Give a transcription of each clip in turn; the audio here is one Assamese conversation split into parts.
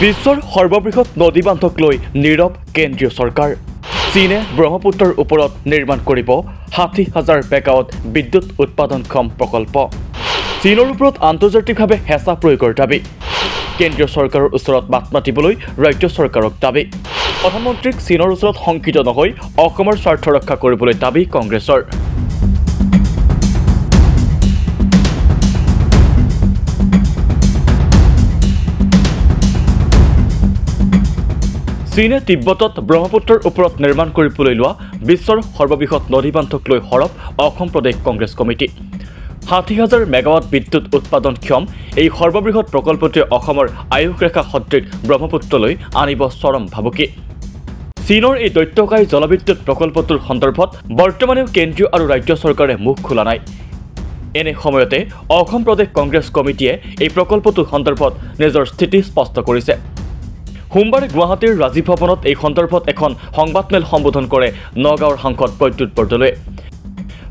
বিশ্বৰ সৰ্ববৃহৎ নদীবান্ধক লৈ নীৰৱ কেন্দ্ৰীয় চৰকাৰ। চীনে ব্ৰহ্মপুত্ৰৰ ওপৰত নিৰ্মাণ কৰিব ৬০,০০০ মেগাৱাট বিদ্যুৎ উৎপাদনক্ষম প্ৰকল্প। চীনৰ ওপৰত আন্তৰ্জাতিকভাৱে হেঁচা প্ৰয়োগৰ দাবী। কেন্দ্ৰীয় চৰকাৰৰ ওচৰত মাত মাতিবলৈ ৰাজ্য চৰকাৰক দাবী। প্ৰধানমন্ত্ৰীক চীনৰ ওচৰত শংকিত নহৈ অসমৰ স্বাৰ্থ ৰক্ষা কৰিবলৈ দাবী কংগ্ৰেছৰ। চীনে তিব্বতত ব্ৰহ্মপুত্ৰৰ ওপৰত নিৰ্মাণ কৰিবলৈ লোৱা বিশ্বৰ সৰ্ববৃহৎ নদীবান্ধক লৈ সৰব অসম প্ৰদেশ কংগ্ৰেছ কমিটি। ৬০,০০০ মেগাৱাট বিদ্যুৎ উৎপাদনক্ষম এই সৰ্ববৃহৎ প্ৰকল্পটোৱে অসমৰ আয়ুসৰেখা সদৃশ ব্ৰহ্মপুত্ৰলৈ আনিব চৰম ভাবুকি। চীনৰ এই দৈত্যকাৰী জলবিদ্যুৎ প্ৰকল্পটোৰ সন্দৰ্ভত বৰ্তমানেও কেন্দ্ৰীয় আৰু ৰাজ্য চৰকাৰে মুখ খোলা নাই। এনে সময়তে অসম প্ৰদেশ কংগ্ৰেছ কমিটিয়ে এই প্ৰকল্পটোৰ সন্দৰ্ভত নিজৰ স্থিতি স্পষ্ট কৰিছে। সোমবাৰে গুৱাহাটীৰ ৰাজীৱ ভৱনত এই সন্দৰ্ভত এখন সংবাদমেল সম্বোধন কৰে নগাঁৱৰ সাংসদ প্ৰদ্যুৎ বৰদলৈয়ে।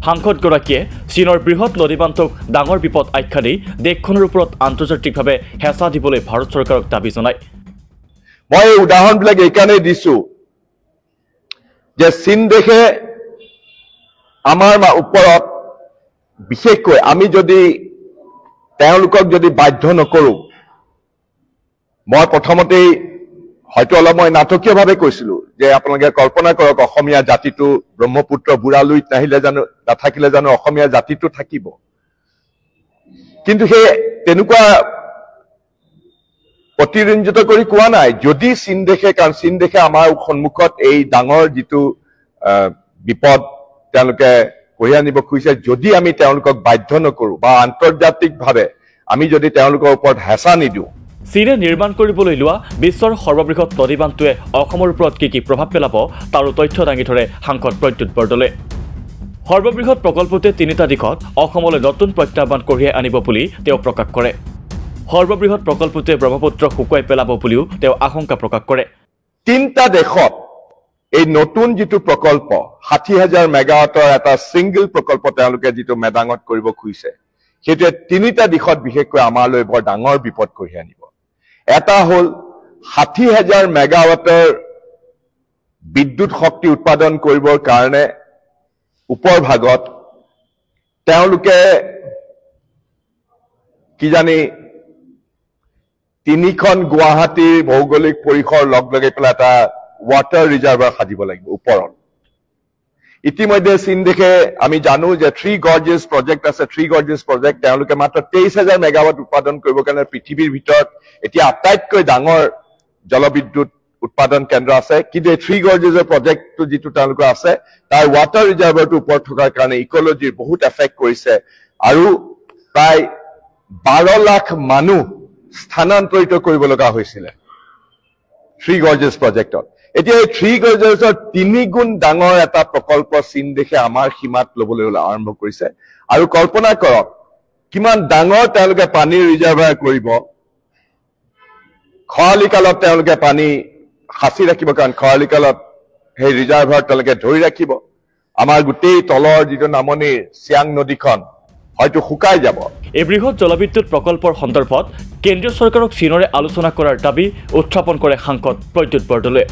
সাংসদগৰাকীয়ে চীনৰ বৃহৎ নদীবান্ধক ডাঙৰ বিপদ আখ্যা দি দেশখনৰ ওপৰত আন্তৰ্জাতিকভাৱে হেঁচা দিবলৈ ভাৰত চৰকাৰক দাবী জনায়। মই এই উদাহৰণবিলাক এইকাৰণে দিছো যে চীন দেশে আমাৰ ওপৰত বিশেষকৈ আমি যদি তেওঁলোকক যদি বাধ্য নকৰোঁ, মই প্ৰথমতেই হয়তো অলপ মই নাটকীয়ভাৱে কৈছিলো যে আপোনালোকে কল্পনা কৰক অসমীয়া জাতিটো ব্ৰহ্মপুত্ৰ বুঢ়ালুইত নাথাকিলে জানো অসমীয়া জাতিটো থাকিব। কিন্তু সেই তেনেকুৱা প্ৰতিৰঞ্জিত কৰি কোৱা নাই। যদি চীন দেশে, কাৰণ চীন দেশে আমাৰ সন্মুখত এই ডাঙৰ যিটো বিপদ তেওঁলোকে কঢ়িয়াই আনিব খুজিছে, যদি আমি তেওঁলোকক বাধ্য নকৰোঁ বা আন্তৰ্জাতিকভাৱে আমি যদি তেওঁলোকৰ ওপৰত হেঁচা নিদিওঁ। চীনে নিৰ্মাণ কৰিবলৈ লোৱা বিশ্বৰ সৰ্ববৃহৎ নদীবান্ধটোৱে অসমৰ ওপৰত কি কি প্ৰভাৱ পেলাব তাৰো তথ্য দাঙি ধৰে সাংসদ প্ৰদ্যুৎ বৰদলৈয়ে। সৰ্ববৃহৎ প্ৰকল্পটোৱে তিনিটা দিশত অসমলৈ নতুন প্ৰত্যাহ্বান কঢ়িয়াই আনিব বুলি তেওঁ প্ৰকাশ কৰে। সৰ্ববৃহৎ প্ৰকল্পটোৱে ব্ৰহ্মপুত্ৰ শুকুৱাই পেলাব বুলিও তেওঁ আশংকা প্ৰকাশ কৰে। তিনিটা দেশত এই নতুন যিটো প্ৰকল্প ৬০,০০০ মেগাৱাটৰ এটা ছিংগল প্ৰকল্প তেওঁলোকে যিটো মেদাঙত কৰিব খুজিছে, সেইটোৱে তিনিটা দিশত বিশেষকৈ আমালৈ বৰ ডাঙৰ বিপদ কঢ়িয়াই আনিব। এটা হ'ল ৬০,০০০ মেগাৱাটৰ বিদ্যুৎ শক্তি উৎপাদন কৰিবৰ কাৰণে ওপৰ ভাগত তেওঁলোকে কিজানি ৩খন গুৱাহাটীৰ ভৌগোলিক পৰিসৰ লগ লগাই পেলাই এটা ৱাটাৰ ৰিজাৰ্ভাৰ সাজিব লাগিব ওপৰত। ইতিমধ্যে চীন দেশে আমি জানো যে 3 গৰ্জেছ প্ৰজেক্ট আছে। 3 গৰ্জেছ প্ৰজেক্ট তেওঁলোকে মাত্ৰ ২৩,০০০ মেগাৱাট উৎপাদন কৰিবৰ কাৰণে পৃথিৱীৰ ভিতৰত এতিয়া আটাইতকৈ ডাঙৰ জলবিদ্যুৎ উৎপাদন কেন্দ্ৰ আছে। কিন্তু এই 3 গৰ্জেছৰ প্ৰজেক্টটো যিটো তেওঁলোকৰ আছে, তাৰ ৱাটাৰ ৰিজাৰ্ভাৰটো ওপৰত থকাৰ কাৰণে ইকলজিৰ বহুত এফেক্ট কৰিছে আৰু প্ৰায় ১২ লাখ মানুহ স্থানান্তৰিত কৰিব লগা হৈছিলে 3 গৰ্জেছ প্ৰজেক্টত। এতিয়া এই 3 গৰ্জেছৰ ৩ গুণ ডাঙৰ এটা প্ৰকল্প চীন দেশে আমাৰ সীমাত ল'বলৈ আৰম্ভ কৰিছে। আৰু কল্পনা কৰক কিমান ডাঙৰ তেওঁলোকে পানীৰ ৰিজাৰ্ভাৰ কৰিব। খৰালি কালত তেওঁলোকে পানী সাঁচি ৰাখিব, কাৰণ খৰালি কালত সেই ৰিজাৰ্ভাৰ তেওঁলোকে ধৰি ৰাখিব। আমাৰ গোটেই তলৰ যিটো নামনিৰ চিয়াং নদীখন হয়তো শুকাই যাব। এই বৃহৎ জলবিদ্যুৎ প্ৰকল্পৰ সন্দৰ্ভত কেন্দ্ৰীয় চৰকাৰক চীনৰে আলোচনা কৰাৰ দাবী উত্থাপন কৰে সাংসদ প্ৰদ্যুৎ বৰদলৈয়ে।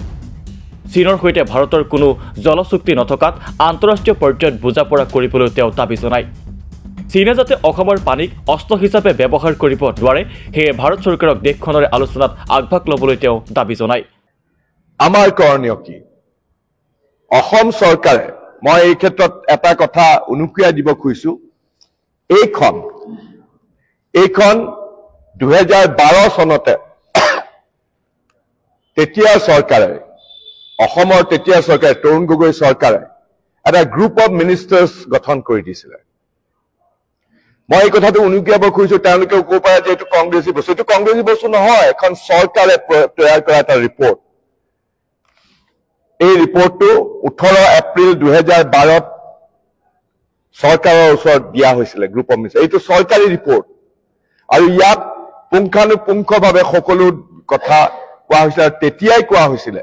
চীনৰ সৈতে ভাৰতৰ কোনো জলচুক্তি নথকাত আন্তঃৰাষ্ট্ৰীয় পৰ্যায়ত বুজাপৰা কৰিবলৈ তেওঁ দাবী জনায়। চীনে যাতে অসমৰ পানীক অস্ত্ৰ হিচাপে ব্যৱহাৰ কৰিব নোৱাৰে, সেয়ে ভাৰত চৰকাৰক দেশখনৰে আলোচনাত আগভাগ ল'বলৈ তেওঁ দাবী জনায়। আমাৰ কৰণীয় কি? অসম চৰকাৰে, মই এই ক্ষেত্ৰত এটা কথা উনুকিয়াই দিব খুজিছো, এইখন ২০১২ চনতে তেতিয়াৰ চৰকাৰে, অসমৰ তেতিয়াৰ চৰকাৰে, তৰুণ গগৈ চৰকাৰে এটা গ্ৰুপ অফ মিনিষ্টাৰ্ছ গঠন কৰি দিছিলে। মই এই কথাটো উনুকিয়াব খুজিছো, তেওঁলোকে ক'ব পাৰে যে এইটো কংগ্ৰেছী বস্তু। এইটো কংগ্ৰেছী বস্তু নহয়, এখন চৰকাৰে তৈয়াৰ কৰা এটা ৰিপৰ্ট। এই ৰিপৰ্টটো ১৮ এপ্ৰিল ২০১২ত চৰকাৰৰ ওচৰত দিয়া হৈছিলে গ্ৰুপ অফ মিনিষ্টাৰ। এইটো চৰকাৰী ৰিপৰ্ট আৰু ইয়াত পুংখানুপুংখভাৱে সকলো কথা কোৱা হৈছিলে। আৰু তেতিয়াই কোৱা হৈছিলে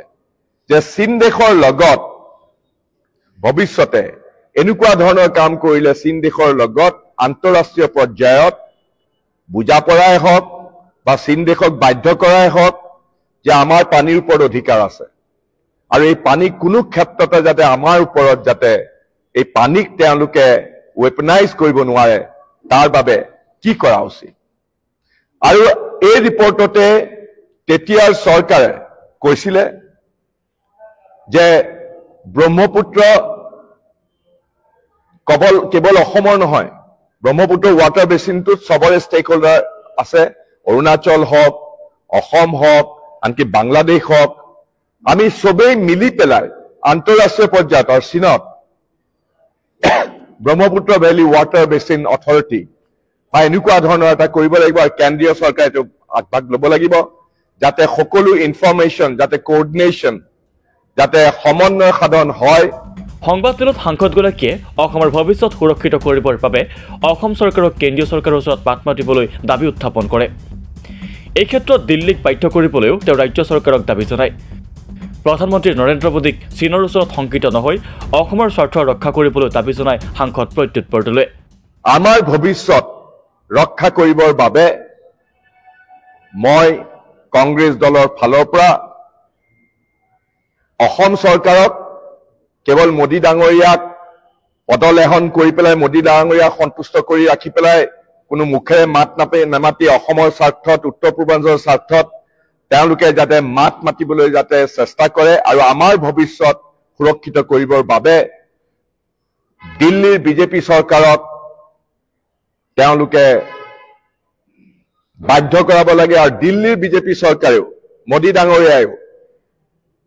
যে চীন দেশৰ লগত ভৱিষ্যতে এনেকুৱা ধৰণৰ কাম কৰিলে চীন দেশৰ লগত আন্তঃৰাষ্ট্ৰীয় পৰ্যায়ত বুজাপৰাই হওক বা চীন দেশক বাধ্য কৰাই হওক যে আমাৰ পানীৰ ওপৰত অধিকাৰ আছে আৰু এই পানী কোনো ক্ষেত্ৰতে যাতে আমাৰ ওপৰত যাতে এই পানীক তেওঁলোকে ৱেপনাইজ কৰিব নোৱাৰে তাৰ বাবে কি কৰা উচিত আৰু এই ৰিপৰ্টতে তেতিয়াৰ চৰকাৰে কৈছিলে যে ব্ৰহ্মপুত্ৰ কেৱল অসমৰ নহয় ব্ৰহ্মপুত্ৰ ৱাটাৰ বেচিনটোত সবৰে ষ্টেক হোল্ডাৰ আছে অৰুণাচল হওক অসম হওক আনকি বাংলাদেশ হওক আমি সবেই মিলি পেলাই আন্তঃৰাষ্ট্ৰীয় পৰ্যায়ত আৰু চীনত Brahmaputra valley water basin authority বা এনেকুৱা ধৰণৰ এটা কৰিব লাগিব আৰু কেন্দ্ৰীয় চৰকাৰে এইটো আগভাগ ল'ব লাগিব যাতে সকলো ইনফৰমেশ্যন যাতে কোঅৰ্ডিনেশ্যন যাতে সমন্বয় সাধন হয় সংবাদমেলত সাংসদগৰাকীয়ে অসমৰ ভৱিষ্যত সুৰক্ষিত কৰিবৰ বাবে অসম চৰকাৰক কেন্দ্ৰীয় চৰকাৰৰ ওচৰত মাত মাতিবলৈ দাবী উত্থাপন কৰে এই ক্ষেত্ৰত দিল্লীক বাধ্য কৰিবলৈও তেওঁ ৰাজ্য চৰকাৰক দাবী জনায় প্ৰধানমন্ত্ৰী নৰেন্দ্ৰ মোদীক চীনৰ ওচৰত শংকিত নহয় অসমৰ স্বাৰ্থ ৰক্ষা কৰিবলৈ দাবী জনায় সাংসদ প্ৰদ্যুৎ বৰদলৈয়ে আমাৰ ভৱিষ্যত ৰক্ষা কৰিবৰ বাবে মই কংগ্ৰেছ দলৰ ফালৰ পৰা অসম চৰকাৰক কেৱল মোদী ডাঙৰীয়াক পদলেহন কৰি পেলাই মোদী ডাঙৰীয়াক সন্তুষ্ট কৰি ৰাখি পেলাই কোনো মুখেৰে মাত নামাতি অসমৰ স্বাৰ্থত উত্তৰ পূৰ্বাঞ্চলৰ স্বাৰ্থত তেওঁলোকে যাতে মাত মাতিবলৈ যাতে চেষ্টা কৰে আৰু আমাৰ ভৱিষ্যত সুৰক্ষিত কৰিবৰ বাবে দিল্লীৰ বিজেপি চৰকাৰক তেওঁলোকে বাধ্য কৰাব লাগে আৰু দিল্লীৰ বিজেপি চৰকাৰেও মোদী ডাঙৰীয়ায়ো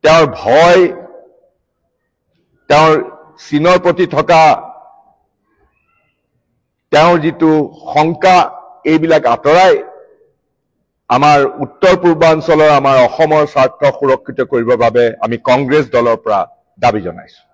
তেওঁৰ ভয় তেওঁৰ চীনৰ প্ৰতি থকা তেওঁৰ যিটো শংকা এইবিলাক আঁতৰাই আমাৰ উত্তৰ পূৰ্বাঞ্চলৰ আমাৰ অসমৰ স্বাৰ্থ সুৰক্ষিত কৰিবৰ বাবে আমি কংগ্ৰেছ দলৰ পৰা দাবী জনাইছো